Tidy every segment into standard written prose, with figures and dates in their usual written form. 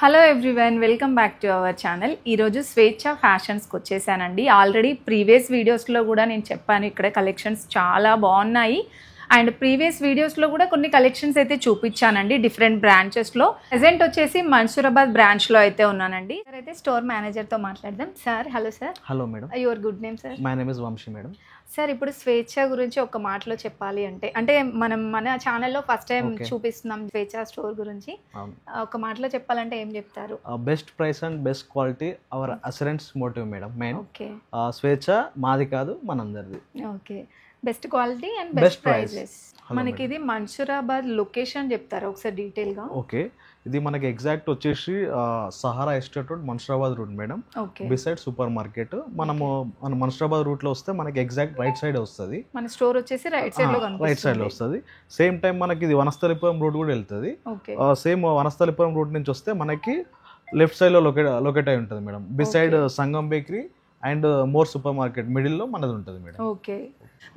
Hello everyone, welcome back to our channel. ఈరోజు స్వేచ్ఛ ఫ్యాషన్స్కి వచ్చేసానండి. ఆల్రెడీ ప్రీవియస్ వీడియోస్లో కూడా నేను చెప్పాను, ఇక్కడ కలెక్షన్స్ చాలా బాగున్నాయి. అండ్ ప్రీవియస్ వీడియోస్లో కూడా కొన్ని కలెక్షన్స్ అయితే చూపించానండి డిఫరెంట్ బ్రాంచెస్లో. ప్రెజెంట్ వచ్చేసి మన్సూరాబాద్ బ్రాంచ్లో అయితే ఉన్నానండి. సార్ అయితే స్టోర్ మేనేజర్తో మాట్లాడదాం. Sir, hello sir. Hello madam. Your good name sir? My name is Vamshi madam. Sir, ఇప్పుడు స్వేచ్ఛ గురించి ఒక మాటలో చెప్పాలి అంటే మనం మన ఛానల్లో ఫస్ట్ టైం చూపిస్తున్నాం స్వేచ్ఛ స్టోర్ గురించి. ఒక మాటలో చెప్పాలంటే ఏం చెప్తారు? Best price and best quality our assurance motive madam. Main okay, స్వేచ్ఛ మాది కాదు, మనందరిది. Okay, best quality and best prices. మనకి ఇది మన్సూరాబాద్ లొకేషన్ చెప్తారా ఒకసారి డీటెయిల్ గా? ఓకే, ఇది మనకి ఎగ్జాక్ట్ వచ్చేసి Sahara estate road, Mansoorabad route madam. Beside super market. మనము మన మన్సూరాబాద్ రూట్ లో వస్తే మనకి ఎగ్జాక్ట్ రైట్ సైడ్ వస్తుంది. మన స్టోర్ వచ్చేసి రైట్ సైడ్ లో వస్తుంది. సేమ్ టైం మనకి ఇది వనస్థలిపురం రూట్ కూడా వెళ్తుంది. సేమ్ వనస్థలిపురం రూట్ నుంచి వస్తే మనకి లెఫ్ట్ సైడ్ లో లొకేట్ అయి ఉంటుంది madam. Beside Sangam bakery and more super market middle లో మనది ఉంటుంది మేడం. ఓకే,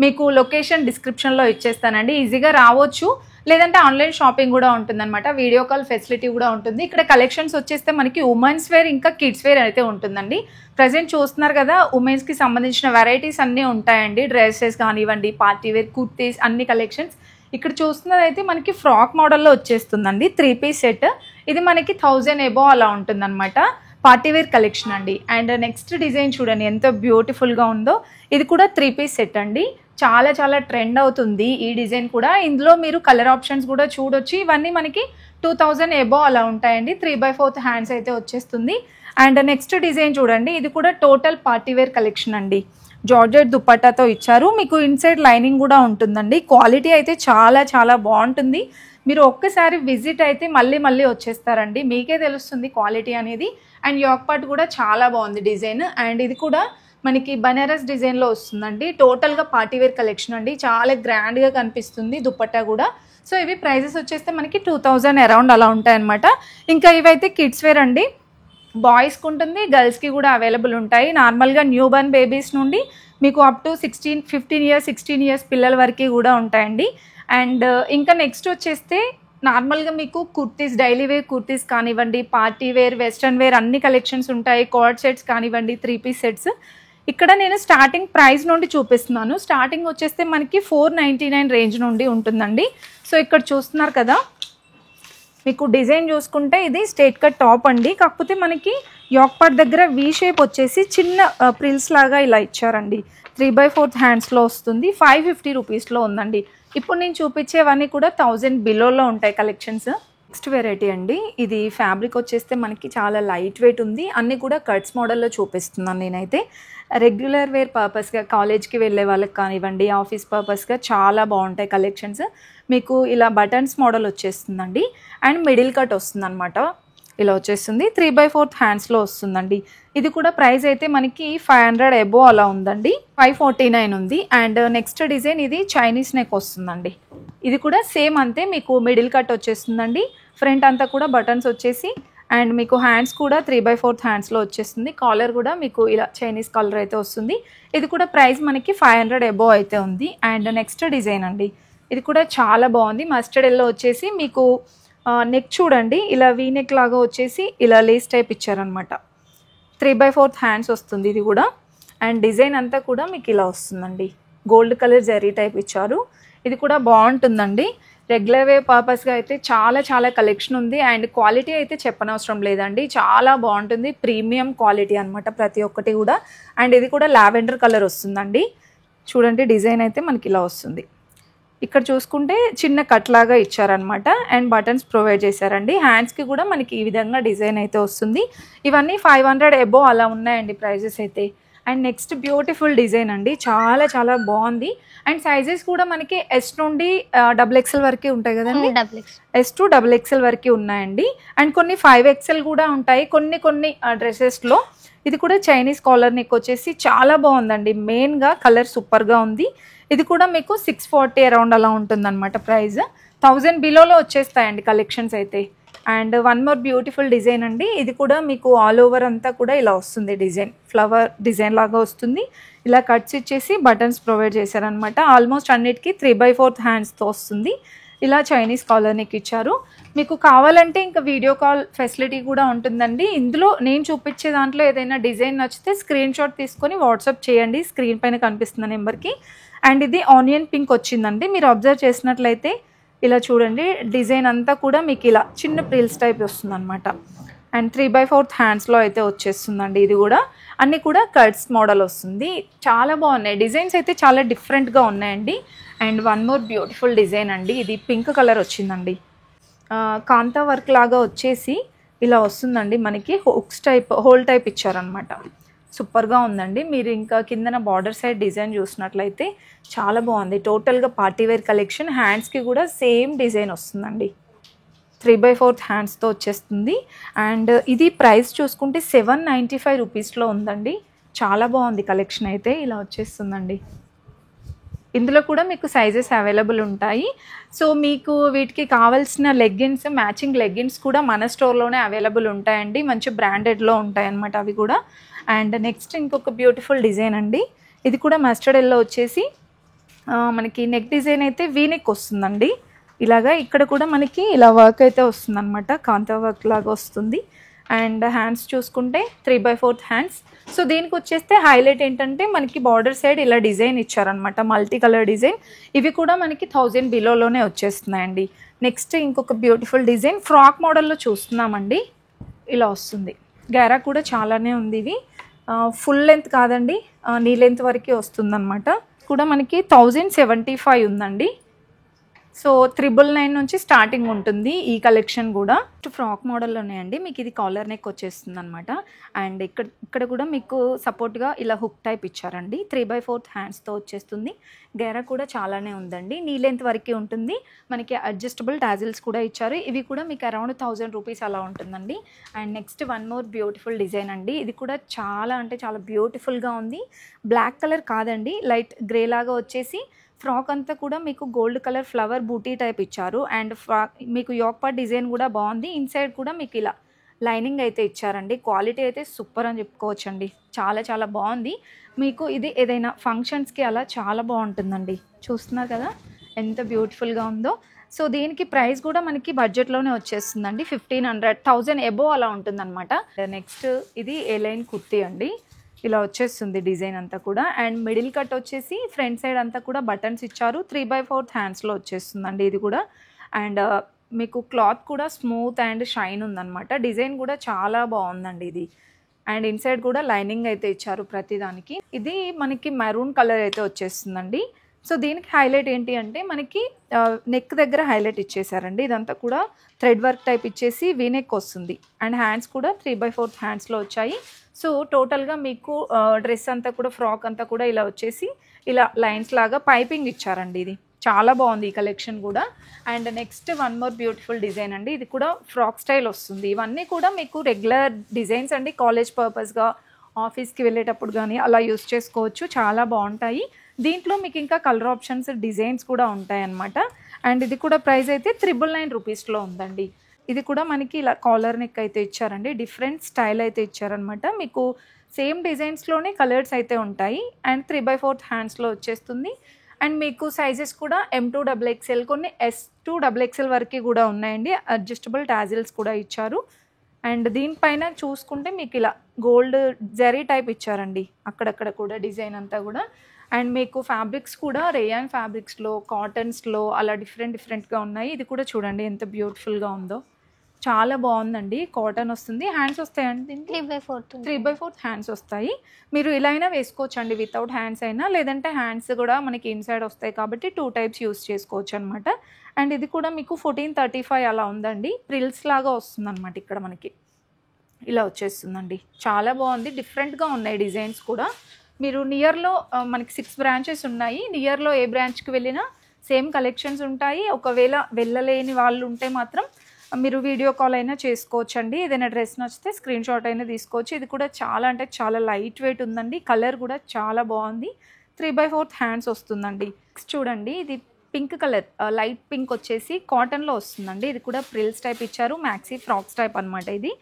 మీకు లొకేషన్ డిస్క్రిప్షన్లో ఇచ్చేస్తానండి, ఈజీగా రావచ్చు. లేదంటే ఆన్లైన్ షాపింగ్ కూడా ఉంటుందన్నమాట, వీడియో కాల్ ఫెసిలిటీ కూడా ఉంటుంది. ఇక్కడ కలెక్షన్స్ వచ్చేస్తే మనకి ఉమెన్స్ వేర్ ఇంకా కిడ్స్ వేర్ అయితే ఉంటుందండి. ప్రజెంట్ చూస్తున్నారు కదా, ఉమెన్స్కి సంబంధించిన వెరైటీస్ అన్నీ ఉంటాయండి. డ్రెస్సెస్ కానివ్వండి, పార్టీ వేర్, కుర్తీస్, అన్ని కలెక్షన్స్. ఇక్కడ చూస్తున్నది అయితే మనకి ఫ్రాక్ మోడల్లో వచ్చేస్తుందండి, 3 పీస్ సెట్. ఇది మనకి 1000 ఎబో అలా ఉంటుందన్నమాట. పార్టీ వేర్ కలెక్షన్ అండి. అండ్ నెక్స్ట్ డిజైన్ చూడండి ఎంత బ్యూటిఫుల్గా ఉందో. ఇది కూడా 3 పీస్ సెట్ అండి. చాలా చాలా ట్రెండ్ అవుతుంది ఈ డిజైన్ కూడా. ఇందులో మీరు కలర్ ఆప్షన్స్ కూడా చూడొచ్చు. ఇవన్నీ మనకి 2000 ఎబో అలా ఉంటాయండి. 3/4 హ్యాండ్స్ అయితే వచ్చేస్తుంది. అండ్ నెక్స్ట్ డిజైన్ చూడండి, ఇది కూడా టోటల్ పార్టీ వేర్ కలెక్షన్ అండి. జార్జెట్ దుపట్టాతో ఇచ్చారు. మీకు ఇన్సైడ్ లైనింగ్ కూడా ఉంటుందండి. క్వాలిటీ అయితే చాలా చాలా బాగుంటుంది. మీరు ఒక్కసారి విజిట్ అయితే మళ్ళీ మళ్ళీ వచ్చేస్తారండి, మీకే తెలుస్తుంది క్వాలిటీ అనేది. అండ్ యోక్ పార్ట్ కూడా చాలా బాగుంది డిజైన్. అండ్ ఇది కూడా మనకి బనారస్ డిజైన్లో వస్తుందండి. టోటల్గా పార్టీ వేర్ కలెక్షన్ అండి. చాలా గ్రాండ్గా కనిపిస్తుంది దుపట్టా కూడా. సో ఇవి ప్రైజెస్ వచ్చేస్తే మనకి 2000 అరౌండ్ అలా ఉంటాయన్నమాట. ఇంకా ఇవైతే కిడ్స్ వేర్ అండి. బాయ్స్కి ఉంటుంది, గర్ల్స్కి కూడా అవైలబుల్ ఉంటాయి. నార్మల్గా న్యూ బర్న్ బేబీస్ నుండి మీకు అప్ టు 15 ఇయర్స్ 16 ఇయర్స్ పిల్లల వరకు కూడా ఉంటాయండి. అండ్ ఇంకా నెక్స్ట్ వచ్చేస్తే నార్మల్గా మీకు కుర్తీస్, డైలీ వేర్ కుర్తీస్ కానివ్వండి, పార్టీ వేర్, వెస్ట్రన్ వేర్ అన్ని కలెక్షన్స్ ఉంటాయి. కార్డ్ సెట్స్ కానివ్వండి, 3 పీస్ సెట్స్. ఇక్కడ నేను స్టార్టింగ్ ప్రైస్ నుండి చూపిస్తున్నాను. స్టార్టింగ్ వచ్చేస్తే మనకి 499 రేంజ్ నుండి ఉంటుందండి. సో ఇక్కడ చూస్తున్నారు కదా, మీకు డిజైన్ చూసుకుంటే ఇది స్ట్రైట్ కట్ టాప్ అండి. కాకపోతే మనకి యోక్ పార్ట్ దగ్గర వీ షేప్ వచ్చేసి చిన్న ప్రిల్స్ లాగా ఇలా ఇచ్చారండి. 3/4 హ్యాండ్స్లో వస్తుంది. 550 రూపీస్లో ఉందండి. ఇప్పుడు నేను చూపించేవన్నీ కూడా 1000 బిలోలో ఉంటాయి కలెక్షన్స్. నెక్స్ట్ వెరైటీ అండి, ఇది ఫ్యాబ్రిక్ వచ్చేస్తే మనకి చాలా లైట్ వెయిట్ ఉంది. అన్నీ కూడా కట్స్ మోడల్లో చూపిస్తున్నాను నేనైతే. రెగ్యులర్ వేర్ పర్పస్గా కాలేజ్కి వెళ్ళే వాళ్ళకి కానివ్వండి, ఆఫీస్ పర్పస్గా చాలా బాగుంటాయి కలెక్షన్స్. మీకు ఇలా బటన్స్ మోడల్ వచ్చేస్తుందండి. అండ్ మిడిల్ కట్ వస్తుంది అనమాట, ఇలా వచ్చేస్తుంది. 3/4 హ్యాండ్స్లో వస్తుందండి. ఇది కూడా ప్రైస్ అయితే మనకి 500 ఎబో అలా ఉందండి. 549 ఉంది. అండ్ నెక్స్ట్ డిజైన్ ఇది చైనీస్ నెక్ వస్తుందండి. ఇది కూడా సేమ్ అంతే, మీకు మిడిల్ కట్ వచ్చేస్తుందండి. ఫ్రంట్ అంతా కూడా బటన్స్ వచ్చేసి అండ్ మీకు హ్యాండ్స్ కూడా 3/4 హ్యాండ్స్లో వచ్చేస్తుంది. కాలర్ కూడా మీకు ఇలా చైనీస్ కాలర్ అయితే వస్తుంది. ఇది కూడా ప్రైస్ మనకి 500 ఎబో అయితే ఉంది. అండ్ నెక్స్ట్ డిజైన్ అండి, ఇది కూడా చాలా బాగుంది. మస్టర్డ్ ఎల్లో వచ్చేసి మీకు నెక్ చూడండి, ఇలా వీ నెక్ లాగా వచ్చేసి ఇలా లేస్ టైప్ ఇచ్చారనమాట. 3/4 హ్యాండ్స్ వస్తుంది ఇది కూడా. అండ్ డిజైన్ అంతా కూడా మీకు ఇలా వస్తుందండి. గోల్డ్ కలర్ జరీ టైప్ ఇచ్చారు. ఇది కూడా బాగుంటుందండి. రెగ్యులర్ వే పర్పస్గా అయితే చాలా చాలా కలెక్షన్ ఉంది. అండ్ క్వాలిటీ అయితే చెప్పనవసరం లేదండి, చాలా బాగుంటుంది. ప్రీమియం క్వాలిటీ అనమాట ప్రతి ఒక్కటి కూడా. అండ్ ఇది కూడా లావెండర్ కలర్ వస్తుందండి. చూడండి డిజైన్ అయితే మనకి ఇలా వస్తుంది. ఇక్కడ చూసుకుంటే చిన్న కట్ లాగా ఇచ్చారనమాట. అండ్ బటన్స్ ప్రొవైడ్ చేశారండి. హ్యాండ్స్కి కూడా మనకి ఈ విధంగా డిజైన్ అయితే వస్తుంది. ఇవన్నీ 500 ఎబో అలా ఉన్నాయండి ప్రైజెస్ అయితే. అండ్ నెక్స్ట్ బ్యూటిఫుల్ డిజైన్ అండి, చాలా చాలా బాగుంది. అండ్ సైజెస్ కూడా మనకి S నుండి XXL వరకు ఉంటాయి కదండి. S to XXL వరకు ఉన్నాయండి. అండ్ కొన్ని 5XL కూడా ఉంటాయి కొన్ని డ్రెస్సెస్లో. ఇది కూడా చైనీస్ కాలర్ నెక్ వచ్చేసి చాలా బాగుందండి. మెయిన్గా కలర్ సూపర్గా ఉంది. ఇది కూడా మీకు 640 అరౌండ్ అలా ఉంటుందన్నమాట ప్రైస్. 1000 బిలోలో వచ్చేస్తాయండి కలెక్షన్స్ అయితే. And one more beautiful design అండి, ఇది కూడా మీకు ఆల్ ఓవర్ అంతా కూడా ఇలా వస్తుంది డిజైన్. ఫ్లవర్ డిజైన్ లాగా వస్తుంది. ఇలా కట్స్ ఇచ్చేసి బటన్స్ ప్రొవైడ్ చేశారనమాట. ఆల్మోస్ట్ అన్నిటికీ 3/4 హ్యాండ్స్తో వస్తుంది. ఇలా చైనీస్ కాలర్ నెక్ ఇచ్చారు. మీకు కావాలంటే ఇంకా వీడియో కాల్ ఫెసిలిటీ కూడా ఉంటుందండి. ఇందులో నేను చూపించే దాంట్లో ఏదైనా డిజైన్ నచ్చితే స్క్రీన్ షాట్ తీసుకొని వాట్సాప్ చేయండి స్క్రీన్ పైన కనిపిస్తున్న నెంబర్కి. అండ్ ఇది ఆనియన్ పింక్ వచ్చిందండి. మీరు అబ్జర్వ్ చేసినట్లయితే ఇలా చూడండి, డిజైన్ అంతా కూడా మీకు ఇలా చిన్న ప్రిల్స్ టైప్ వస్తుంది అనమాట. అండ్ 3/4 హ్యాండ్స్లో అయితే వచ్చేస్తుందండి. ఇది కూడా అన్నీ కూడా కట్స్ మోడల్ వస్తుంది. చాలా బాగున్నాయి డిజైన్స్ అయితే, చాలా డిఫరెంట్గా ఉన్నాయండి. And one more beautiful design అండి. ఇది పింక్ కలర్ వచ్చిందండి. కాంతా వర్క్ లాగా వచ్చేసి ఇలా వస్తుందండి. మనకి హుక్స్ టైప్ హోల్ టైప్ ఇచ్చారనమాట. సూపర్గా ఉందండి. మీరు ఇంకా కిందన బార్డర్ సైడ్ డిజైన్ చూసినట్లయితే చాలా బాగుంది. టోటల్గా పార్టీవేర్ కలెక్షన్. హ్యాండ్స్కి కూడా సేమ్ డిజైన్ వస్తుందండి. 3/4 హ్యాండ్స్తో వచ్చేస్తుంది. అండ్ ఇది ప్రైస్ చూసుకుంటే 795 రూపీస్లో ఉందండి. చాలా బాగుంది కలెక్షన్ అయితే. ఇలా వచ్చేస్తుందండి. ఇందులో కూడా మీకు సైజెస్ అవైలబుల్ ఉంటాయి. సో మీకు వీటికి కావాల్సిన లెగ్గిన్స్, మ్యాచింగ్ లెగ్గిన్స్ కూడా మన స్టోర్లోనే అవైలబుల్ ఉంటాయండి. మంచి బ్రాండెడ్లో ఉంటాయి అన్నమాట అవి కూడా. అండ్ నెక్స్ట్ ఇంకొక బ్యూటిఫుల్ డిజైన్ అండి. ఇది కూడా మస్టర్డ్ ఎల్లో వచ్చేసి మనకి నెక్ డిజైన్ అయితే వీనెక్ వస్తుందండి. ఇలాగా ఇక్కడ కూడా మనకి ఇలా వర్క్ అయితే వస్తుందన్నమాట. కాంతా వర్క్ లాగా వస్తుంది. అండ్ హ్యాండ్స్ చూసుకుంటే 3/4 హ్యాండ్స్. సో దీనికి వచ్చేస్తే హైలైట్ ఏంటంటే మనకి బార్డర్ సైడ్ ఇలా డిజైన్ ఇచ్చారనమాట, మల్టీ కలర్ డిజైన్. ఇవి కూడా మనకి 1000 బిలోలోనే వచ్చేస్తున్నాయండి. నెక్స్ట్ ఇంకొక బ్యూటిఫుల్ డిజైన్ ఫ్రాక్ మోడల్లో చూస్తున్నామండి. ఇలా వస్తుంది. గేరా కూడా చాలానే ఉంది. ఇవి ఫుల్ లెంత్ కాదండి, నీ లెంత్ వరకే వస్తుందన్నమాట. కూడా మనకి 1075 ఉందండి. సో 999 నుంచి స్టార్టింగ్ ఉంటుంది ఈ కలెక్షన్ కూడా. ఫ్రాక్ మోడల్లోనే అండి. మీకు ఇది కాలర్ నెక్ వచ్చేస్తుంది అనమాట. అండ్ ఇక్కడ కూడా మీకు సపోర్ట్గా ఇలా హుక్ టైప్ ఇచ్చారండి. 3/4 హ్యాండ్స్తో వచ్చేస్తుంది. గేరా కూడా చాలానే ఉందండి. నీ లెంత్ వరకే ఉంటుంది. మనకి అడ్జస్టబుల్ టాజిల్స్ కూడా ఇచ్చారు. ఇవి కూడా మీకు అరౌండ్ 1000 రూపీస్ అలా ఉంటుందండి. And next one more beautiful design అండి. ఇది కూడా చాలా అంటే చాలా బ్యూటిఫుల్గా ఉంది. బ్లాక్ కలర్ కాదండి, లైట్ గ్రే లాగా వచ్చేసి ఫ్రాక్ అంతా కూడా మీకు గోల్డ్ కలర్ ఫ్లవర్ బూటీ టైప్ ఇచ్చారు. అండ్ మీకు యోక్ పార్ట్ డిజైన్ కూడా బాగుంది. ఇన్సైడ్ కూడా మీకు ఇలా లైనింగ్ అయితే ఇచ్చారండి. క్వాలిటీ అయితే సూపర్ అని చెప్పుకోవచ్చండి. చాలా చాలా బాగుంది. మీకు ఇది ఏదైనా ఫంక్షన్స్కి అలా చాలా బాగుంటుందండి. చూస్తున్నారు కదా ఎంత బ్యూటిఫుల్గా ఉందో. సో దీనికి ప్రైస్ కూడా మనకి బడ్జెట్లోనే వచ్చేస్తుందండి. 1500, 1000 ఎబో అలా ఉంటుందన్నమాట. నెక్స్ట్ ఇది ఏ లైన్ కుర్తీ అండి. ఇలా వచ్చేస్తుంది డిజైన్ అంతా కూడా. అండ్ మిడిల్ కట్ వచ్చేసి ఫ్రంట్ సైడ్ అంతా కూడా బటన్స్ ఇచ్చారు. 3/4 హ్యాండ్స్లో వచ్చేస్తుందండి ఇది కూడా. అండ్ మీకు క్లాత్ కూడా స్మూత్ అండ్ షైన్ ఉందన్నమాట. డిజైన్ కూడా చాలా బాగుందండి ఇది. అండ్ ఇన్సైడ్ కూడా లైనింగ్ అయితే ఇచ్చారు ప్రతిదానికి. ఇది మనకి మెరూన్ కలర్ అయితే వచ్చేస్తుందండి. సో దీనికి హైలైట్ ఏంటి అంటే మనకి నెక్ దగ్గర హైలైట్ ఇచ్చేసారండి. ఇదంతా కూడా థ్రెడ్ వర్క్ టైప్ ఇచ్చేసి వీనెక్ వస్తుంది. అండ్ హ్యాండ్స్ కూడా 3/4 హ్యాండ్స్లో వచ్చాయి. సో టోటల్గా మీకు డ్రెస్ అంతా కూడా, ఫ్రాక్ అంతా కూడా ఇలా వచ్చేసి ఇలా లైన్స్ లాగా పైపింగ్ ఇచ్చారండి. ఇది చాలా బాగుంది ఈ కలెక్షన్ కూడా. And next one more beautiful design అండి. ఇది కూడా ఫ్రాక్ స్టైల్ వస్తుంది. ఇవన్నీ కూడా మీకు రెగ్యులర్ డిజైన్స్ అండి. కాలేజ్ పర్పస్గా, ఆఫీస్కి వెళ్ళేటప్పుడు కానీ అలా యూస్ చేసుకోవచ్చు. చాలా బాగుంటాయి. దీంట్లో మీకు ఇంకా కలర్ ఆప్షన్స్, డిజైన్స్ కూడా ఉంటాయన్నమాట. అండ్ ఇది కూడా ప్రైస్ అయితే 999 రూపీస్లో ఉందండి. ఇది కూడా మనకి ఇలా కాలర్ నెక్ అయితే ఇచ్చారండి. డిఫరెంట్ స్టైల్ అయితే ఇచ్చారనమాట. మీకు సేమ్ డిజైన్స్లోనే కలర్స్ అయితే ఉంటాయి. అండ్ 3/4 హ్యాండ్స్లో వచ్చేస్తుంది. అండ్ మీకు సైజెస్ కూడా M2 XXL, కొన్ని S2 XXL వరకు కూడా ఉన్నాయండి. అడ్జస్టబుల్ టాజిల్స్ కూడా ఇచ్చారు. అండ్ దీనిపైన చూసుకుంటే మీకు ఇలా గోల్డ్ జరీ టైప్ ఇచ్చారండి అక్కడక్కడ కూడా డిజైన్ అంతా కూడా. అండ్ మీకు ఫ్యాబ్రిక్స్ కూడా రేయాన్ ఫ్యాబ్రిక్స్లో, కాటన్స్లో అలా డిఫరెంట్గా ఉన్నాయి. ఇది కూడా చూడండి ఎంత బ్యూటిఫుల్గా ఉందో. చాలా బాగుందండి. కాటన్ వస్తుంది. హ్యాండ్స్ వస్తాయండి దీనికి 3/4 హ్యాండ్స్ వస్తాయి. మీరు ఇలా అయినా వేసుకోవచ్చు అండి, వితౌట్ హ్యాండ్స్ అయినా. లేదంటే హ్యాండ్స్ కూడా మనకి ఇన్సైడ్ వస్తాయి కాబట్టి 2 టైప్స్ యూస్ చేసుకోవచ్చు అనమాట. అండ్ ఇది కూడా మీకు 1435 అలా ఉందండి. ప్రిల్స్ లాగా వస్తుంది అనమాట. ఇక్కడ మనకి ఇలా వచ్చేస్తుందండి. చాలా బాగుంది. డిఫరెంట్గా ఉన్నాయి డిజైన్స్ కూడా. మీరు నియర్లో మనకి 6 బ్రాంచెస్ ఉన్నాయి. నియర్లో ఏ బ్రాంచ్కి వెళ్ళినా సేమ్ కలెక్షన్స్ ఉంటాయి. ఒకవేళ వెళ్ళలేని వాళ్ళు ఉంటే మాత్రం మీరు వీడియో కాల్ అయినా చేసుకోవచ్చు అండి. ఏదైనా డ్రెస్ నచ్చితే స్క్రీన్ షాట్ అయినా తీసుకోవచ్చు. ఇది కూడా చాలా అంటే చాలా లైట్ వెయిట్ ఉందండి. కలర్ కూడా చాలా బాగుంది. 3/4 హ్యాండ్స్ వస్తుందండి. చూడండి ఇది పింక్ కలర్, లైట్ పింక్ వచ్చేసి కాటన్లో వస్తుందండి. ఇది కూడా ప్రిల్స్ టైప్ ఇచ్చారు. మ్యాక్సీ ఫ్రాక్స్ టైప్ అనమాట ఇది.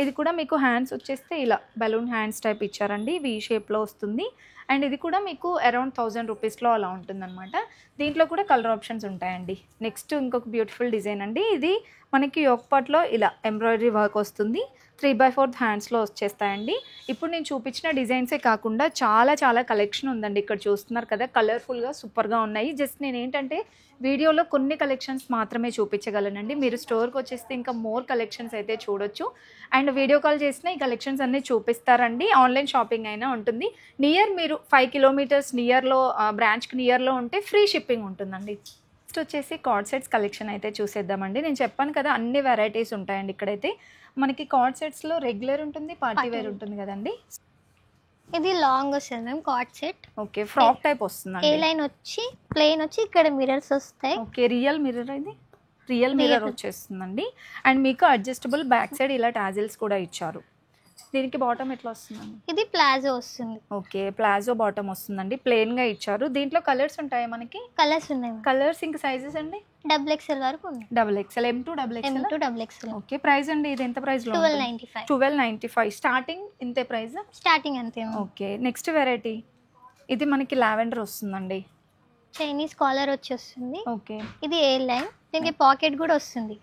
ఇది కూడా మీకు హ్యాండ్స్ వచ్చేస్తే ఇలా బలూన్ హ్యాండ్స్ టైప్ ఇచ్చారండి. వీ షేప్లో వస్తుంది. అండ్ ఇది కూడా మీకు అరౌండ్ 1000 రూపీస్లో అలా ఉంటుందన్నమాట. దీంట్లో కూడా కలర్ ఆప్షన్స్ ఉంటాయండి. నెక్స్ట్ ఇంకొక బ్యూటిఫుల్ డిజైన్ అండి. ఇది మనకి యోక్ పార్ట్లో ఇలా ఎంబ్రాయిడరీ వర్క్ వస్తుంది, 3/4 హ్యాండ్స్లో వచ్చేస్తాయండి. ఇప్పుడు నేను చూపించిన డిజైన్సే కాకుండా చాలా చాలా కలెక్షన్ ఉందండి. ఇక్కడ చూస్తున్నారు కదా, కలర్ఫుల్గా సూపర్గా ఉన్నాయి. జస్ట్ నేను ఏంటంటే వీడియోలో కొన్ని కలెక్షన్స్ మాత్రమే చూపించగలనండి. మీరు స్టోర్కి వచ్చేస్తే ఇంకా మోర్ కలెక్షన్స్ అయితే చూడొచ్చు. అండ్ వీడియో కాల్ చేసిన ఈ కలెక్షన్స్ అన్నీ చూపిస్తారండి. ఆన్లైన్ షాపింగ్ అయినా ఉంటుంది. నియర్ మీరు 5 కిలోమీటర్స్ నియర్లో బ్రాంచ్కి నియర్లో ఉంటే ఫ్రీ షిప్పింగ్ ఉంటుందండి. నెక్స్ట్ వచ్చేసి కార్డ్ సెట్స్ కలెక్షన్ అయితే చూసేద్దామండి. నేను చెప్పాను కదా అన్ని వెరైటీస్ ఉంటాయండి. ఇక్కడైతే మనకి కార్డ్ సెట్స్లో రెగ్యులర్ ఉంటుంది, పార్టీ వేర్ ఉంటుంది కదండి. ఇది లాంగ్ వస్తుంది ma'am card set. Okay, frock type వస్తుంది. ఏ లైన్ వచ్చి ప్లెయిన్ వచ్చి ఇక్కడ మిర్రర్స్ వస్తాయి. ఓకే, రియల్ మిర్రర్, ఇది రియల్ మిర్రర్ వచ్చేస్తుందండి. అండ్ మీకు అడ్జస్టబుల్ బ్యాక్ సైడ్ ఇలా టాజిల్స్ కూడా ఇచ్చారు. దీనికి బాటమ్ ఎట్లా వస్తుందండి? ఇది ప్లాజో వస్తుంది. ఓకే, ప్లాజో బాటమ్ వస్తుందండి, ప్లెయిన్ గా ఇచ్చారు. దీంట్లో కలర్స్ ఉంటాయి మనకి? కలర్స్ ఉన్నాయి. కలర్స్ ఇంకా సైజెస్ అండి? XXL వరకు ఉంది. XXL, M to XXL. Okay, price అండి ఇది ఎంత ప్రైస్ లో? 1295 స్టార్టింగ్. ఇంతే ప్రైస్? స్టార్టింగ్ అంతే. ఓకే, నెక్స్ట్ వెరైటీ ఇది మనకి లావెండర్ వస్తుందండి. చైనీస్ కాలర్ వచ్చేస్తుంది. ఓకే, ఇది ఏ లైన్, దీనికి పాకెట్ కూడా వస్తుంది.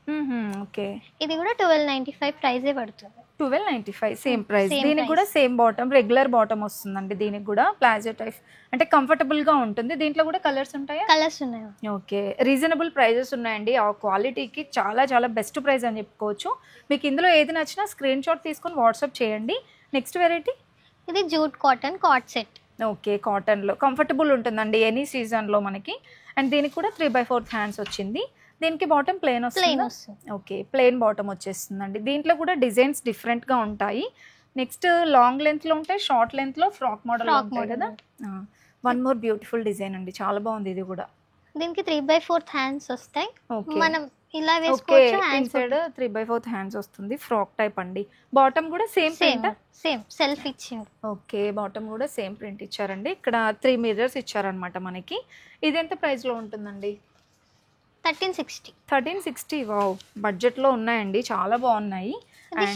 ఓకే, ఇది కూడా 1295 ప్రైజే పడుతుంది. 1295 సేమ్ ప్రైస్. దీనికి కూడా సేమ్ బాటమ్, రెగ్యులర్ బాటమ్ వస్తుందండి. దీనికి కూడా ప్లాజో టైప్ అంటే కంఫర్టబుల్ గా ఉంటుంది. దీంట్లో కూడా కలర్స్ ఉంటాయా? కలర్స్ ఉన్నాయి. ఓకే, రీజనబుల్ ప్రైజెస్ ఉన్నాయండి. ఆ క్వాలిటీకి చాలా చాలా బెస్ట్ ప్రైస్ అని చెప్పుకోవచ్చు. మీకు ఇందులో ఏది నచ్చినా స్క్రీన్ షాట్ తీసుకొని వాట్సాప్ చేయండి. నెక్స్ట్ వెరైటీ ఇది jute cotton card set. Okay, కాటన్లో కంఫర్టబుల్ ఉంటుందండి ఎనీ సీజన్లో మనకి. అండ్ దీనికి కూడా 3/4 హ్యాండ్స్ వచ్చింది. దీనికి బాటమ్ ప్లెయిన్ వస్తుంది. ఓకే, ప్లెయిన్ బాటమ్ వచ్చేస్తుందండి. దీంట్లో కూడా డిజైన్స్ డిఫరెంట్గా ఉంటాయి. నెక్స్ట్ లాంగ్ లెంత్లో ఉంటాయి, షార్ట్ లెంత్లో ఫ్రాక్ మోడల్ ఉంటాయి కదా. వన్ మోర్ బ్యూటిఫుల్ డిజైన్ అండి, చాలా బాగుంది ఇది కూడా. దీనికి 3/4 హ్యాండ్స్ వస్తాయి. ఓకే, మనం ఇలా వేసుకోవచ్చు. హ్యాండ్స్ సైడ్ 3/4 హ్యాండ్స్ వస్తుంది, ఫ్రాక్ టైప్ అండి. బాటమ్ కూడా సేమ్ సెల్ఫ్ ఇచ్చారు. ఓకే, బాటమ్ కూడా సేమ్ ప్రింట్ ఇచ్చారండి. ఇక్కడ 3 మిర్రర్స్ ఇచ్చారనమాట మనకి. ఇది ఎంత ప్రైస్ లో ఉంటుందండి? 1360. వావ్, బడ్జెట్ లో ఉన్నాయండి, చాలా బాగున్నాయి.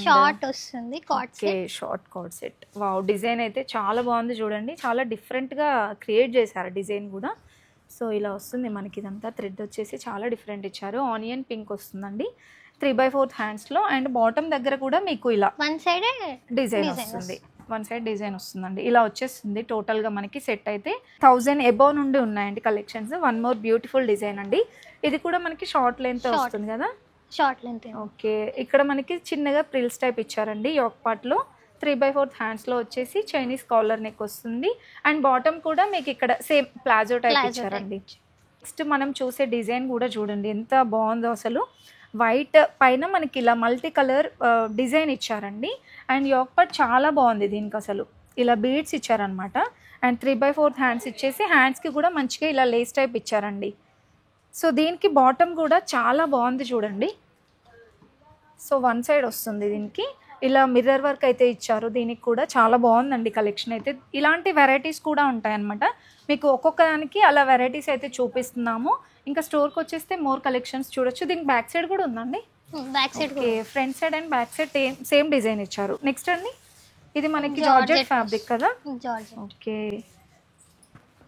షార్ట్ వస్తుంది card set. Short card set. Wow, design అయితే చాలా బాగుంది చూడండి. చాలా డిఫరెంట్ గా క్రియేట్ చేశారు డిజైన్ కూడా. సో ఇలా వస్తుంది మనకి. ఇదంతా థ్రెడ్ వచ్చేసి చాలా డిఫరెంట్ ఇచ్చారు. ఆనియన్ పింక్ వస్తుందండి 3/4 హ్యాండ్స్లో. అండ్ బాటమ్ దగ్గర కూడా మీకు ఇలా వన్ సైడ్ డిజైన్ వస్తుంది, వన్ సైడ్ డిజైన్ వస్తుందండి. ఇలా వచ్చేస్తుంది టోటల్గా మనకి సెట్ అయితే. 1000 అబౌవ్ నుండి ఉన్నాయండి collections. One more beautiful design అండి. ఇది కూడా మనకి షార్ట్ లెంత్ వస్తుంది కదా. Short length. ఓకే, ఇక్కడ మనకి చిన్నగా ప్రిల్స్ టైప్ ఇచ్చారండి. యోక్ పార్ట్లో 3/4 హ్యాండ్స్లో వచ్చేసి చైనీస్ కాలర్ నెక్ వస్తుంది. అండ్ బాటమ్ కూడా మీకు ఇక్కడ సేమ్ ప్లాజో టైప్ ఇచ్చారండి. నెక్స్ట్ మనం చూసే డిజైన్ కూడా చూడండి ఎంత బాగుందో అసలు. వైట్ పైన మనకి ఇలా మల్టీ కలర్ డిజైన్ ఇచ్చారండి. అండ్ యోక్ పార్ట్ చాలా బాగుంది. దీనికి అసలు ఇలా బీడ్స్ ఇచ్చారనమాట. అండ్ 3/4 హ్యాండ్స్ ఇచ్చేసి హ్యాండ్స్కి కూడా మంచిగా ఇలా లేస్ టైప్ ఇచ్చారండి. సో దీనికి బాటమ్ కూడా చాలా బాగుంది చూడండి. సో వన్ సైడ్ వస్తుంది, దీనికి ఇలా మిర్రర్ వర్క్ అయితే ఇచ్చారు. దీనికి కూడా చాలా బాగుందండి కలెక్షన్ అయితే. ఇలాంటి వెరైటీస్ కూడా ఉంటాయన్నమాట. మీకు ఒక్కొక్క దానికి అలా వెరైటీస్ అయితే చూపిస్తున్నాము. ఇంకా స్టోర్కి వచ్చేస్తే మోర్ కలెక్షన్స్ చూడొచ్చు. దీనికి బ్యాక్ సైడ్ కూడా ఉందండి. Back side front side and back side same design ఇచ్చారు. నెక్స్ట్ అండి ఇది మనకి జార్జెట్ ఫ్యాబ్రిక్ కదా. ఓకే,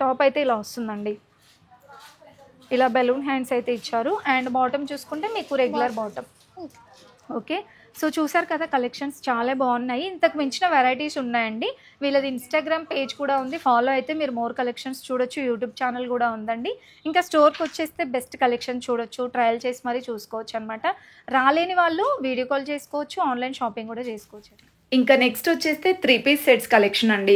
టాప్ అయితే ఇలా వస్తుందండి. ఇలా బెలూన్ హ్యాండ్స్ అయితే ఇచ్చారు. అండ్ బాటమ్ చూసుకుంటే మీకు రెగ్యులర్ బాటమ్. ఓకే, సో చూసారు కదా కలెక్షన్స్ చాలా బాగున్నాయి. ఇంతకు మించిన వెరైటీస్ ఉన్నాయండి. వీళ్ళది ఇన్స్టాగ్రామ్ పేజ్ కూడా ఉంది, ఫాలో అయితే మీరు మోర్ కలెక్షన్స్ చూడొచ్చు. యూట్యూబ్ ఛానల్ కూడా ఉందండి. ఇంకా స్టోర్కి వచ్చేస్తే బెస్ట్ కలెక్షన్ చూడొచ్చు, ట్రయల్ చేసి మరీ చూసుకోవచ్చు అనమాట. రాలేని వాళ్ళు వీడియో కాల్ చేసుకోవచ్చు, ఆన్లైన్ షాపింగ్ కూడా చేసుకోవచ్చు. ఇంకా నెక్స్ట్ వచ్చేస్తే 3 పీస్ సెట్స్ కలెక్షన్ అండి.